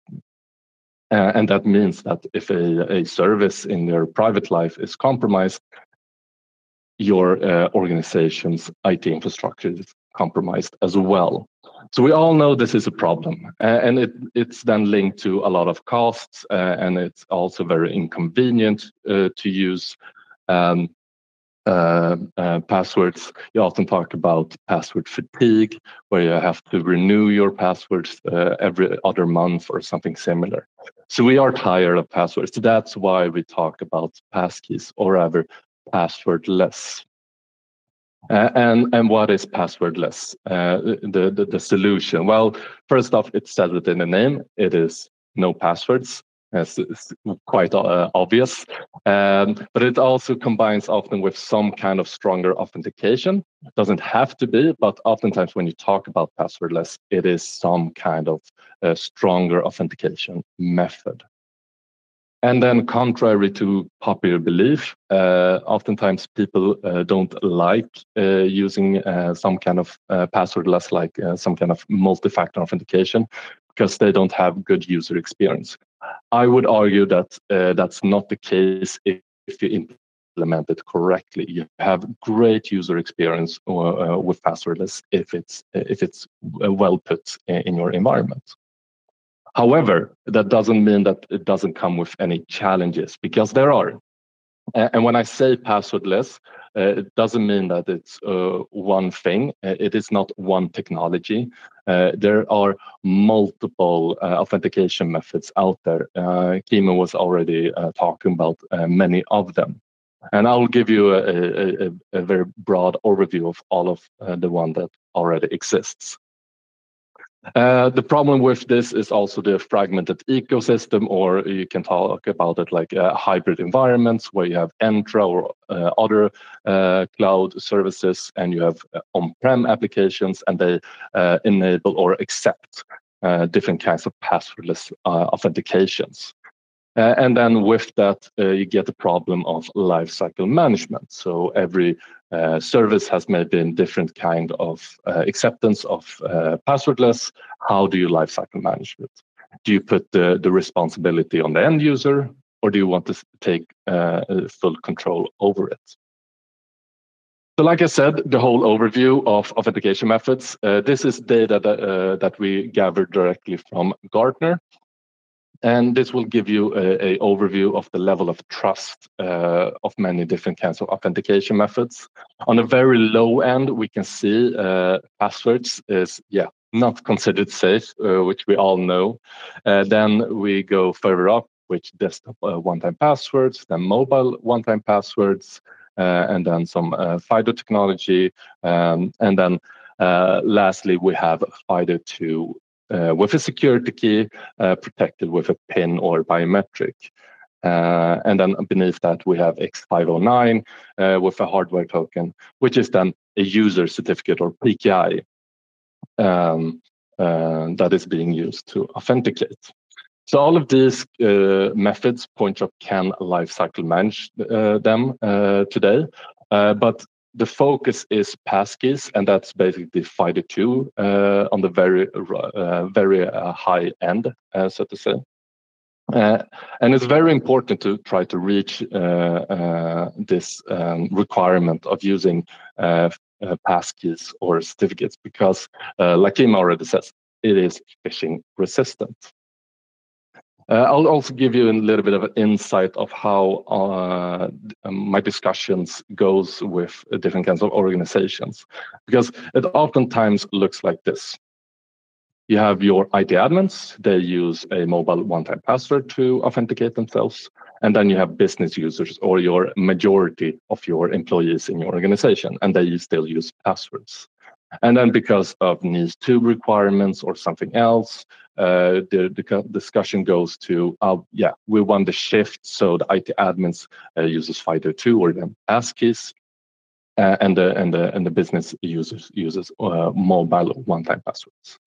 And that means that if a service in their private life is compromised, your organization's IT infrastructure is compromised as well. So we all know this is a problem, and it's then linked to a lot of costs, and it's also very inconvenient to use passwords. You often talk about password fatigue, where you have to renew your passwords every other month or something similar. So we are tired of passwords. So that's why we talk about passkeys, or rather passwordless. And what is passwordless? The solution? Well, first off, it says it in the name. It is no passwords. It's quite obvious, but it also combines often with some kind of stronger authentication. It doesn't have to be, but oftentimes when you talk about passwordless, it is some kind of stronger authentication method. And then, contrary to popular belief, oftentimes people don't like using some kind of passwordless, like some kind of multi-factor authentication, because they don't have good user experience. I would argue that that's not the case if you implement it correctly. You have great user experience with passwordless if it's well put in your environment. However, that doesn't mean that it doesn't come with any challenges, because there are. And when I say passwordless, it doesn't mean that it's one thing. It is not one technology. There are multiple authentication methods out there. Kimmo was already talking about many of them. And I'll give you a very broad overview of all of the one that already exists. The problem with this is also the fragmented ecosystem, or you can talk about it like hybrid environments where you have Entra or other cloud services, and you have on-prem applications, and they enable or accept different kinds of passwordless authentications. And then with that, you get the problem of lifecycle management. So every service has maybe a different kind of acceptance of passwordless. How do you lifecycle manage it? Do you put the responsibility on the end user, or do you want to take full control over it? So like I said, the whole overview of authentication methods, this is data that we gathered directly from Gartner. And this will give you an overview of the level of trust of many different kinds of authentication methods. On a very low end, we can see passwords is, not considered safe, which we all know. Then we go further up, which desktop one-time passwords, then mobile one-time passwords, and then some FIDO technology. And then lastly, we have FIDO2 with a security key protected with a PIN or biometric. And then beneath that, we have X509 with a hardware token, which is then a user certificate or PKI that is being used to authenticate. So all of these methods, PointShop can lifecycle manage them today, but the focus is passkeys, and that's basically FIDO2 on the very high end, so to say. And it's very important to try to reach this requirement of using passkeys or certificates because, like Kim already says, it is phishing resistant. I'll also give you a little bit of an insight of how my discussions goes with different kinds of organizations, because it oftentimes looks like this. You have your IT admins, they use a mobile one-time password to authenticate themselves, and then you have business users or your majority of your employees in your organization, and they still use passwords. And then because of NIS2 requirements or something else, the discussion goes to, we want the shift so the IT admins uses FIDO2 or then passkeys, and the business users uses mobile one-time passwords.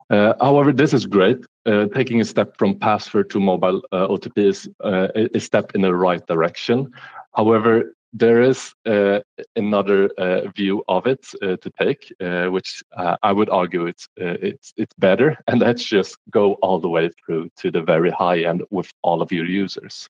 However, this is great. Taking a step from password to mobile OTP is a step in the right direction. However, there is another view of it to take, which I would argue it's better, and that's just go all the way through to the very high end with all of your users.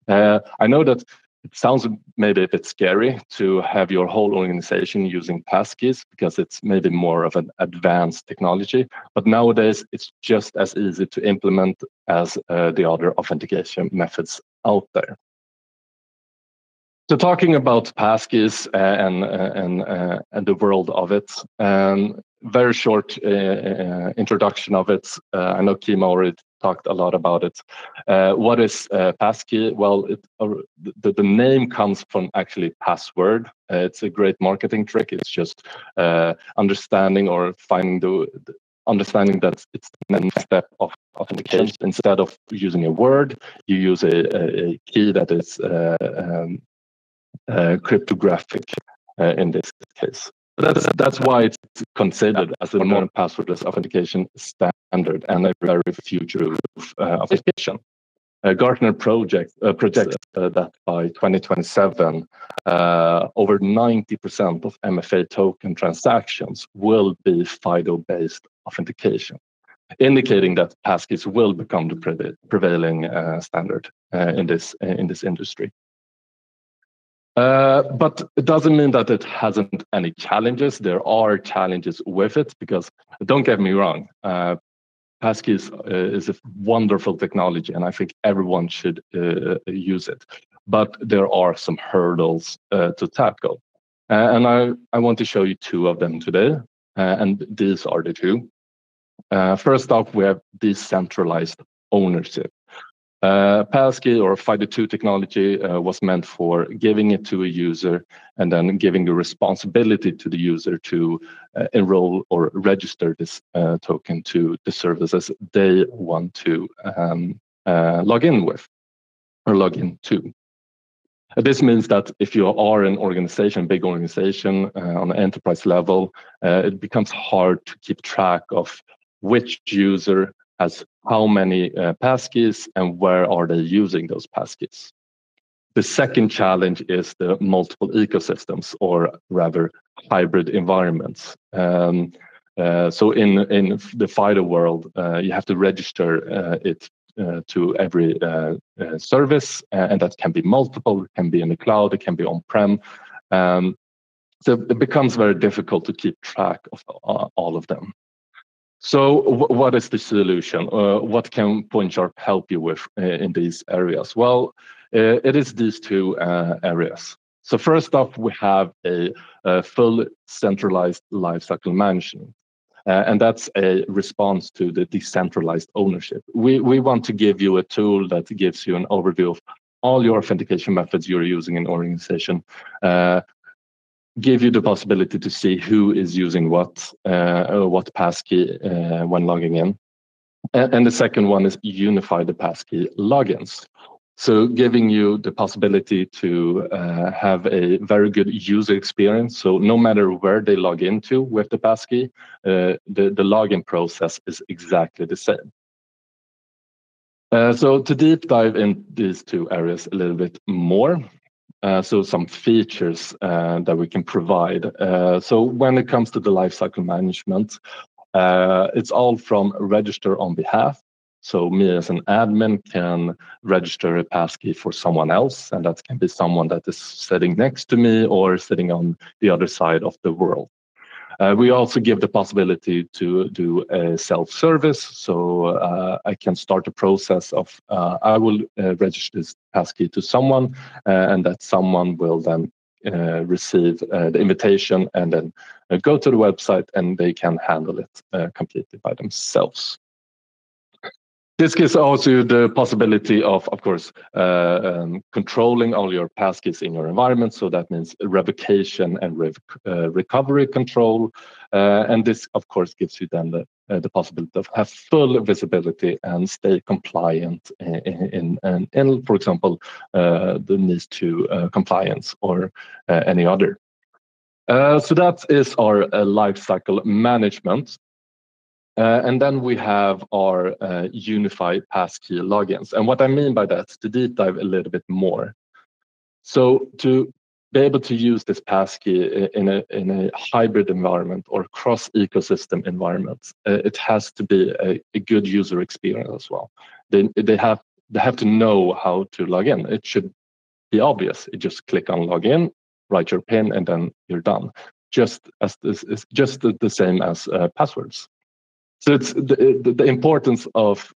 I know that it sounds maybe a bit scary to have your whole organization using passkeys because it's maybe more of an advanced technology, but nowadays it's just as easy to implement as the other authentication methods out there. So talking about passkeys and the world of it, very short introduction of it. I know Kim already talked a lot about it. What is passkey? Well, the name comes from actually password. It's a great marketing trick. It's just understanding or finding understanding that it's the next step of authentication. Instead of using a word, you use a key that is cryptographic in this case. That's why it's considered as a modern passwordless authentication standard and a very future-proof authentication. Gartner projects that by 2027, over 90% of MFA token transactions will be FIDO-based authentication, indicating that passkeys will become the prevailing standard in this industry. But it doesn't mean that it hasn't any challenges. There are challenges with it because, don't get me wrong, passkeys is a wonderful technology and I think everyone should use it. But there are some hurdles to tackle. And I want to show you two of them today. And these are the two. First off, we have decentralized ownership. Passkey or FIDO2 technology was meant for giving it to a user and then giving the responsibility to the user to enroll or register this token to the services they want to log in with or log into. This means that if you are an organization, big organization on an enterprise level, it becomes hard to keep track of which user has how many passkeys and where are they using those passkeys. The second challenge is the multiple ecosystems, or rather hybrid environments. So in the FIDO world, you have to register it to every service, and that can be multiple, it can be in the cloud, it can be on-prem. So it becomes very difficult to keep track of all of them. So what is the solution? What can PointSharp help you with in these areas? Well, it is these two areas. So first off, we have a full centralized lifecycle management. And that's a response to the decentralized ownership. We want to give you a tool that gives you an overview of all your authentication methods you're using in organization, give you the possibility to see who is using what passkey when logging in. And the second one is unify the passkey logins. So giving you the possibility to have a very good user experience. So no matter where they log into with the passkey, the login process is exactly the same. So to deep dive in these two areas a little bit more, so some features that we can provide. So when it comes to the lifecycle management, it's all from register on behalf. So me as an admin can register a passkey for someone else, and that can be someone that is sitting next to me or sitting on the other side of the world. We also give the possibility to do a self-service, so I can start a process of I will register this passkey to someone, and that someone will then receive the invitation and then go to the website, and they can handle it completely by themselves. This gives also the possibility of course, controlling all your passkeys in your environment. So that means revocation and recovery control. And this, of course, gives you then the possibility of have full visibility and stay compliant in for example, the NIS2 compliance or any other. So that is our lifecycle management. And then we have our unified passkey logins. And what I mean by that, to deep dive a little bit more. So to be able to use this passkey in a hybrid environment or cross-ecosystem environment, it has to be a good user experience as well. They have to know how to log in. It should be obvious. You just click on login, write your PIN, and then you're done. Just as this is just the same as passwords. So it's the importance of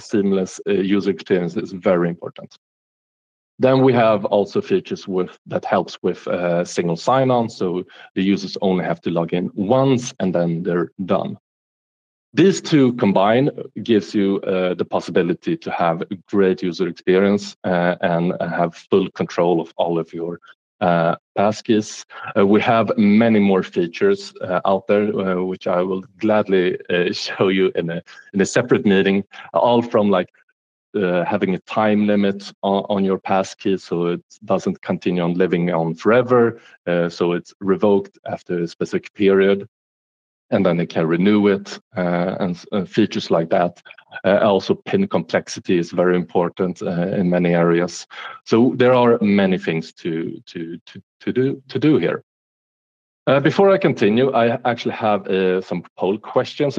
seamless user experience is very important. Then we have also features that helps with single sign-on, so the users only have to log in once and then they're done. These two combined gives you the possibility to have a great user experience and have full control of all of your passkeys. We have many more features out there, which I will gladly show you in a separate meeting, all from like having a time limit on your passkey, so it doesn't continue on living on forever, so it's revoked after a specific period, and then they can renew it, and features like that. Also, PIN complexity is very important in many areas. So there are many things to do here. Before I continue, I actually have some poll questions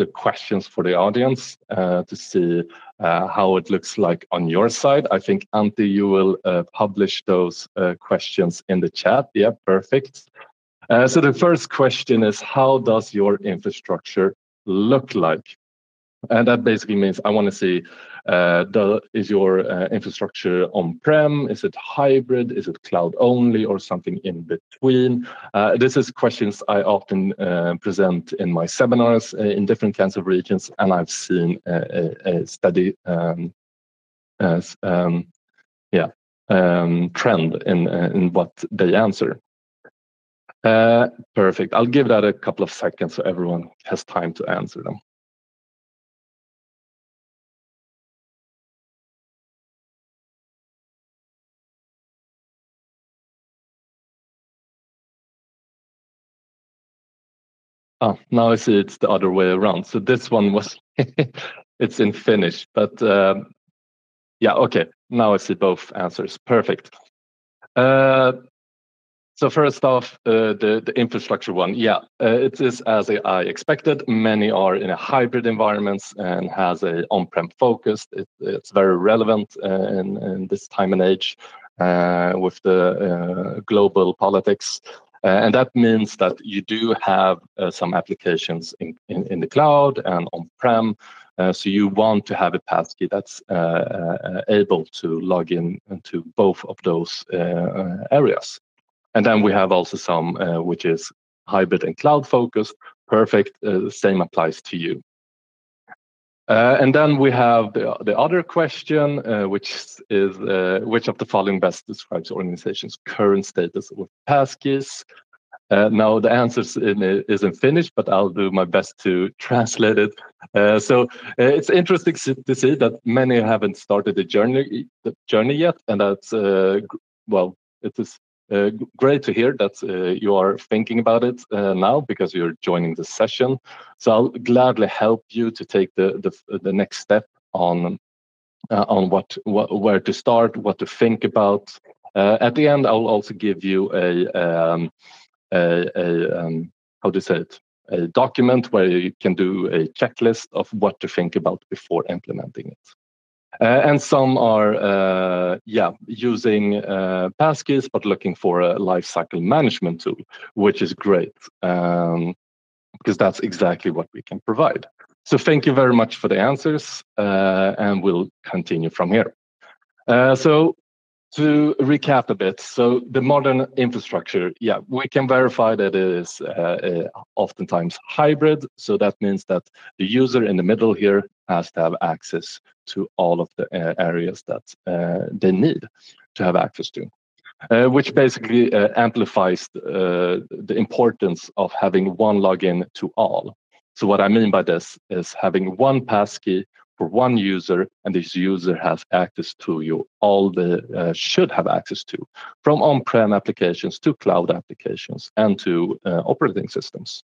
for the audience to see how it looks like on your side. I think, Antti, you will publish those questions in the chat. Yeah, perfect. So the first question is, how does your infrastructure look like? And that basically means I want to see, is your infrastructure on-prem? Is it hybrid? Is it cloud only or something in between? This is questions I often present in my seminars in different kinds of regions, and I've seen a steady trend in what they answer. Perfect. I'll give that a couple of seconds so everyone has time to answer them. Oh, now I see it's the other way around. So this one was, it's in Finnish, but yeah, okay. Now I see both answers. Perfect. So first off, the infrastructure one. Yeah, it is as I expected. Many are in a hybrid environments and has a on-prem focus. It's very relevant in this time and age with the global politics. And that means that you do have some applications in the cloud and on-prem. So you want to have a passkey that's able to log in into both of those areas. And then we have also some which is hybrid and cloud focused. Perfect. Same applies to you. And then we have the other question, which is which of the following best describes organization's current status with passkeys? Now the answer isn't finished, but I'll do my best to translate it. So it's interesting to see that many haven't started the journey yet, and that's well, it is great to hear that you are thinking about it now because you're joining the session. So I'll gladly help you to take the next step on where to start, what to think about. At the end, I'll also give you how to say it, a document where you can do a checklist of what to think about before implementing it. And some are using passkeys but looking for a lifecycle management tool, which is great because that's exactly what we can provide. So thank you very much for the answers, and we'll continue from here. So to recap a bit, so the modern infrastructure, yeah, we can verify that it is oftentimes hybrid. So that means that the user in the middle here has to have access to all of the areas that they need to have access to, which basically amplifies the importance of having one login to all. So what I mean by this is having one passkey for one user, and this user has access to all the should have access to, from on-prem applications to cloud applications and to operating systems.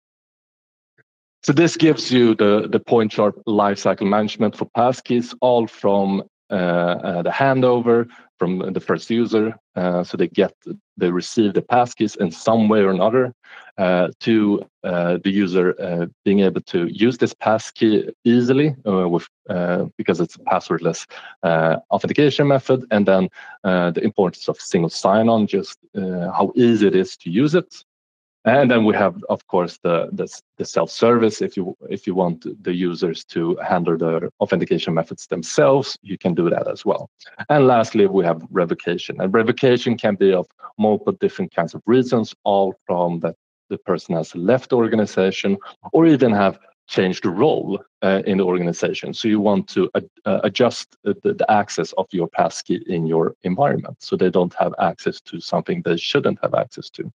So this gives you the PointSharp lifecycle management for passkeys, all from the handover from the first user, so they receive the passkeys in some way or another, to the user being able to use this passkey easily because it's a passwordless authentication method, and then the importance of single sign-on, just how easy it is to use it. And then we have, of course, the self-service. If you want the users to handle the authentication methods themselves, you can do that as well. And lastly, we have revocation. And revocation can be of multiple different kinds of reasons, all from that the person has left the organization or even have changed the role in the organization. So you want to adjust the access of your passkey in your environment so they don't have access to something they shouldn't have access to.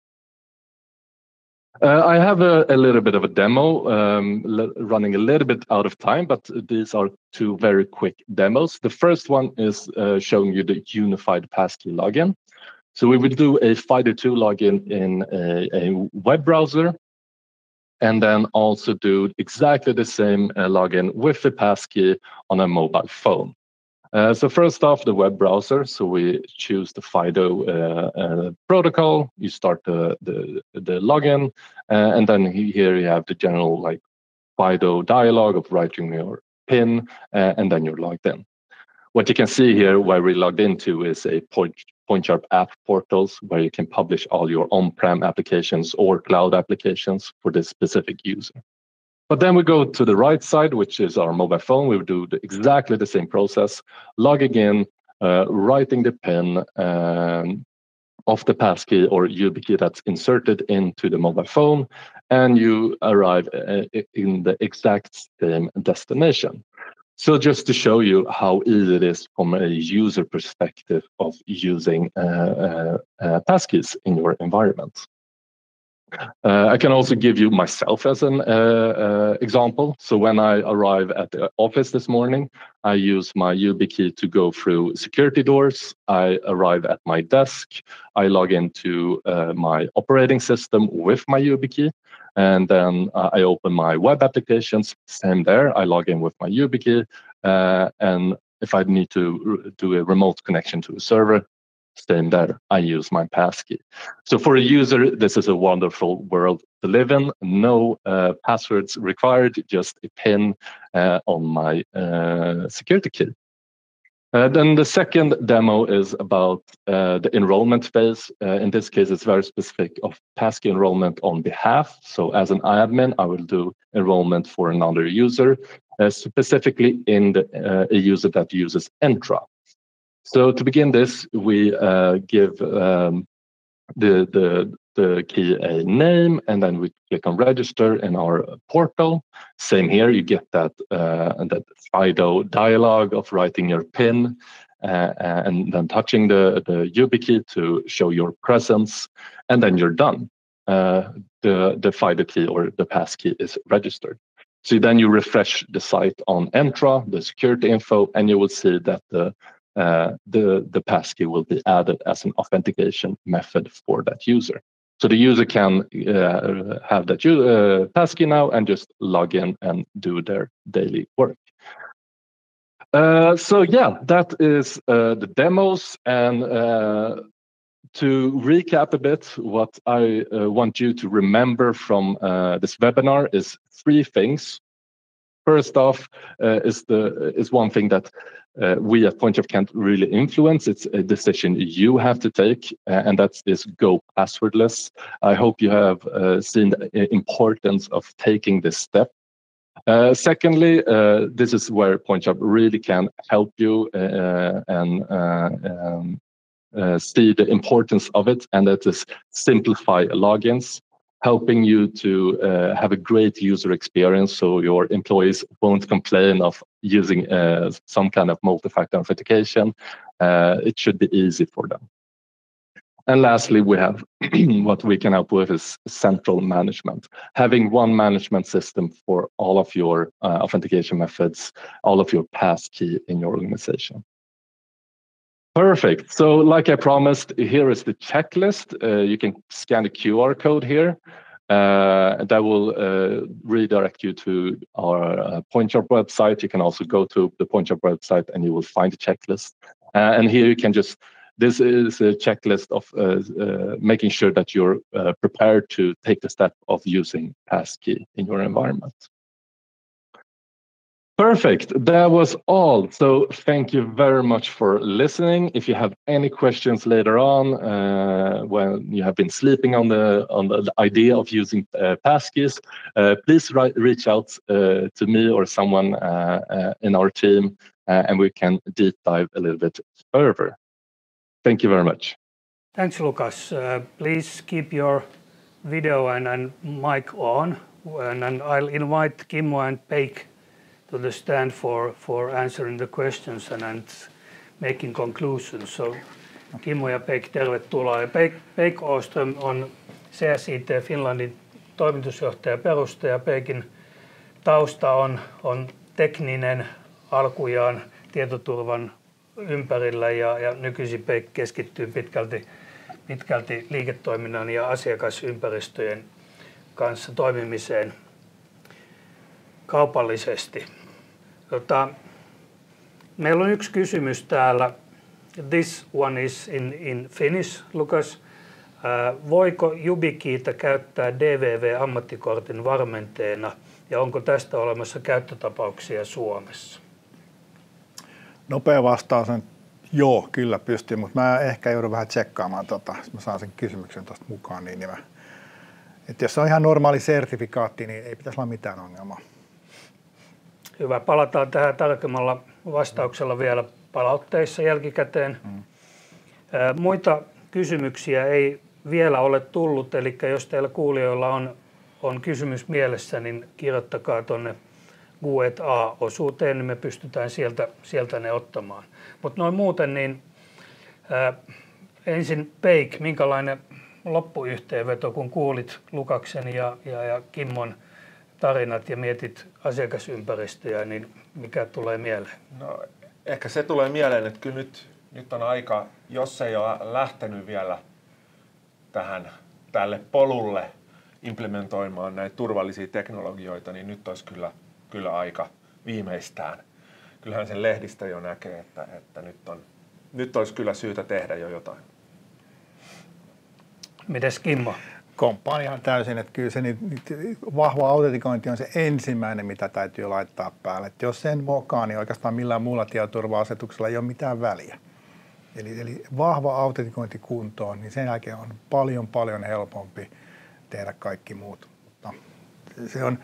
I have a little bit of a demo running a little bit out of time, but these are two very quick demos. The first one is showing you the unified passkey login. So we will do a FIDO2 login in a web browser, and then also do exactly the same login with the passkey on a mobile phone. So first off, the web browser. So we choose the FIDO protocol. You start the login, and then here you have the general like FIDO dialog of writing your PIN, and then you're logged in. What you can see here, where we logged into, is a PointSharp app portals where you can publish all your on-prem applications or cloud applications for this specific user. But then we go to the right side, which is our mobile phone. We do exactly the same process, logging in, writing the PIN of the passkey or YubiKey that's inserted into the mobile phone, and you arrive in the exact same destination. So just to show you how easy it is from a user perspective of using passkeys in your environment. I can also give you myself as an example. So when I arrive at the office this morning, I use my YubiKey to go through security doors. I arrive at my desk. I log into my operating system with my YubiKey. And then I open my web applications. Same there. I log in with my YubiKey. And if I need to do a remote connection to a server, same there. I use my passkey. So for a user, this is a wonderful world to live in. No passwords required, just a PIN on my security key. Then the second demo is about the enrollment phase. In this case, it's very specific of passkey enrollment on behalf. So as an admin, I will do enrollment for another user, specifically in a user that uses Entra. So to begin this, we give the key a name, and then we click on register in our portal. Same here, you get that FIDO dialog of writing your PIN and then touching the YubiKey to show your presence, and then you're done. The FIDO key or the passkey is registered. So then you refresh the site on Entra, the security info, and you will see that the passkey will be added as an authentication method for that user. So the user can have that passkey now and just log in and do their daily work. So yeah, that is the demos. And to recap a bit, what I want you to remember from this webinar is 3 things. First off, is one thing that we at PointShop can't really influence. It's a decision you have to take, and that's this go passwordless. I hope you have seen the importance of taking this step. Secondly, this is where PointShop really can help you and see the importance of it, and that is simplify logins, helping you to have a great user experience so your employees won't complain of using some kind of multi-factor authentication. It should be easy for them. And lastly, we have what we can help with is central management. Having one management system for all of your authentication methods, all of your passkey in your organization. Perfect. So like I promised, here is the checklist. You can scan the QR code here. That will redirect you to our PointShop website. You can also go to the PointShop website and you will find the checklist. And here you can just, this is a checklist of making sure that you're prepared to take the step of using passkey in your environment. Perfect. That was all. So thank you very much for listening. If you have any questions later on, when you have been sleeping on the idea of using passkeys, please reach out to me or someone in our team, and we can deep dive a little bit further. Thank you very much. Thanks, Lucas. Please keep your video and mic on, and I'll invite Kimmo and Peik to the stand for answering the questions and making conclusions. So Kimmo ja Peik, tervetuloa. Ja Peik Åström on CSIT Finlandin toimitusjohtaja perustaja. Peikin tausta on tekninen alkujaan tietoturvan ympärillä ja nykyisin Peik keskittyy pitkälti liiketoiminnan ja asiakasympäristöjen kanssa toimimiseen kaupallisesti. Meillä on yksi kysymys täällä. This one is in Finnish, Lucas. Voiko YubiKeytä käyttää DVV-ammattikortin varmenteena ja onko tästä olemassa käyttötapauksia Suomessa? Nopea vastaus on joo, kyllä pystyy, mutta mä ehkä joudun vähän tsekkaamaan, jos mä saan sen kysymyksen tuosta mukaan. Että jos on ihan normaali sertifikaatti, niin ei pitäisi olla mitään ongelmaa. Hyvä. Palataan tähän tarkemmalla vastauksella vielä palautteissa jälkikäteen. Muita kysymyksiä ei vielä ole tullut, eli jos teillä kuulijoilla on kysymys mielessä, niin kirjoittakaa tuonne Q&A-osuuteen, niin me pystytään sieltä ne ottamaan. Mutta noin muuten, niin ensin Peik, minkälainen loppuyhteenveto, kun kuulit Lukaksen ja Kimmon tarinat ja mietit asiakasympäristöjä, niin mikä tulee mieleen? No, ehkä se tulee mieleen, että kyllä nyt on aika, jos ei ole lähtenyt vielä tälle polulle implementoimaan näitä turvallisia teknologioita, niin nyt olisi kyllä aika viimeistään. Kyllähän sen lehdistä jo näkee, että nyt on nyt olisi kyllä syytä tehdä jo jotain. Mites Kimmo? Komppaan ihan täysin, että kyllä se vahva autentikointi on se ensimmäinen, mitä täytyy laittaa päälle. Että jos sen mokaa, niin oikeastaan millään muulla tietoturva-asetuksella ei ole mitään väliä. Eli vahva autentikointi kuntoon, niin sen jälkeen on paljon helpompi tehdä kaikki muut. No, se on,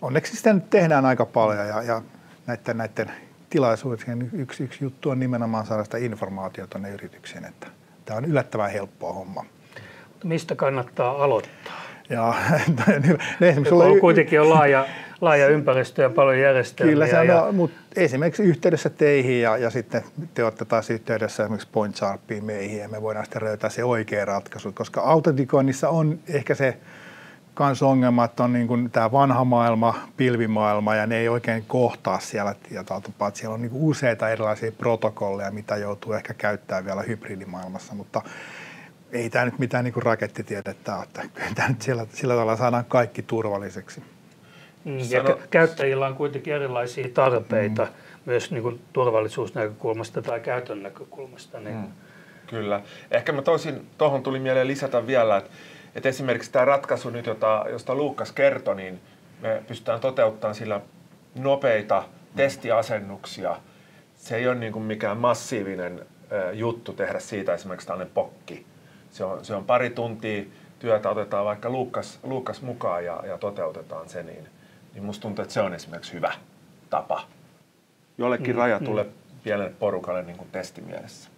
onneksi sitä nyt tehdään aika paljon ja näiden tilaisuuksien yksi juttu on nimenomaan saada sitä informaatiota tuonne yrityksiin, että tämä on yllättävän helppoa homma. Mistä kannattaa aloittaa? Ja, on kuitenkin on laaja ympäristö ja paljon järjestelmiä. Kyllä se on, mutta esimerkiksi yhteydessä teihin ja sitten te olette taas yhteydessä esimerkiksi PointSharpiin meihin ja me voidaan sitten löytää se oikea ratkaisu, koska autentikoinnissa on ehkä se kans ongelma, että on niin kuin tämä vanha maailma, pilvimaailma ja ne ei oikein kohtaa siellä tietoaltapaa. Siellä on niin kuin useita erilaisia protokolleja, mitä joutuu ehkä käyttämään vielä hybridimaailmassa, mutta ei tämä nyt mitään niin kuin rakettitiedettä ole. Kyllä tämä nyt sillä tavalla saadaan kaikki turvalliseksi. Ja käyttäjillä on kuitenkin erilaisia tarpeita myös niin kuin turvallisuusnäkökulmasta tai käytön näkökulmasta. Niin. Kyllä. Ehkä mä tuohon tuli mieleen lisätä vielä, että esimerkiksi tämä ratkaisu nyt, josta Luukas kertoi, niin me pystytään toteuttamaan sillä nopeita testiasennuksia. Se ei ole niin kuin mikään massiivinen juttu tehdä siitä esimerkiksi tällainen pokki. Se on pari tuntia työtä, otetaan vaikka Luukas mukaan ja toteutetaan se, niin musta tuntuu, että se on esimerkiksi hyvä tapa jollekin rajatulle pienelle porukalle niin kuin testimielessä.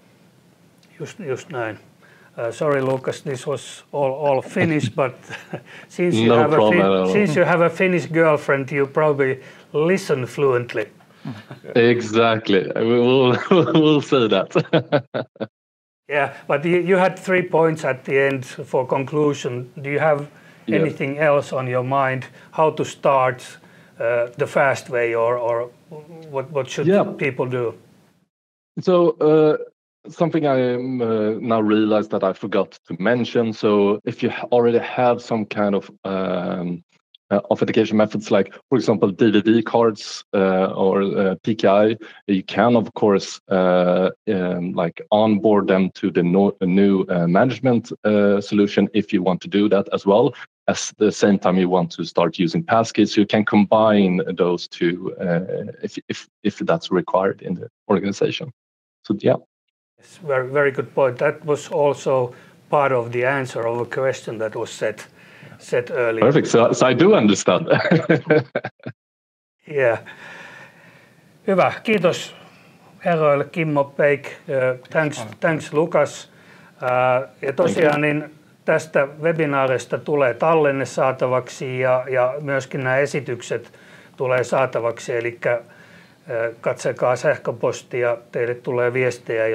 Just näin. Sorry Lucas, this was all Finnish, but since you have a Finnish girlfriend, you probably listen fluently. Exactly. We'll say that. Yeah, but you had 3 points at the end for conclusion. Do you have anything else on your mind? How to start the fast way, or what should people do? So something I now realized that I forgot to mention. So if you already have some kind of authentication methods, like for example DVD cards or PKI, you can of course like onboard them to the new management solution if you want to do that as well. At the same time you want to start using passkeys, you can combine those two if that's required in the organization. So yeah. Yes, very good point. That was also part of the answer of a question that was set earlier. Perfect. So I do understand. Yeah. Hyvä. Kiitos herroille Kimmo, Peik. Thanks Lukas. Ja tosiaan niin tästä webinaarista tulee tallenne saatavaksi ja myöskin nämä esitykset tulee saatavaksi. Eli katsokaa sähköpostia, teille tulee viestejä,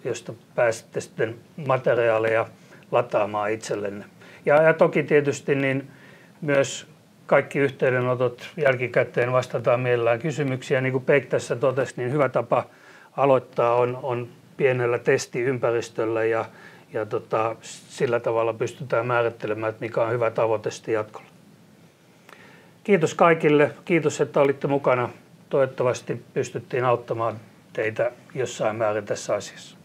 josta pääsette sitten materiaaleja lataamaan itsellenne. Ja toki tietysti niin myös kaikki yhteydenotot jälkikäteen vastataan mielellään kysymyksiä. Niin kuin Peik tässä totesi, niin hyvä tapa aloittaa on pienellä testiympäristöllä ja sillä tavalla pystytään määrittelemään, että mikä on hyvä tavoite sitten jatkolla. Kiitos kaikille. Kiitos, että olitte mukana. Toivottavasti pystyttiin auttamaan teitä jossain määrin tässä asiassa.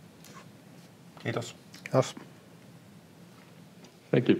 Kiitos. Kiitos. Thank you.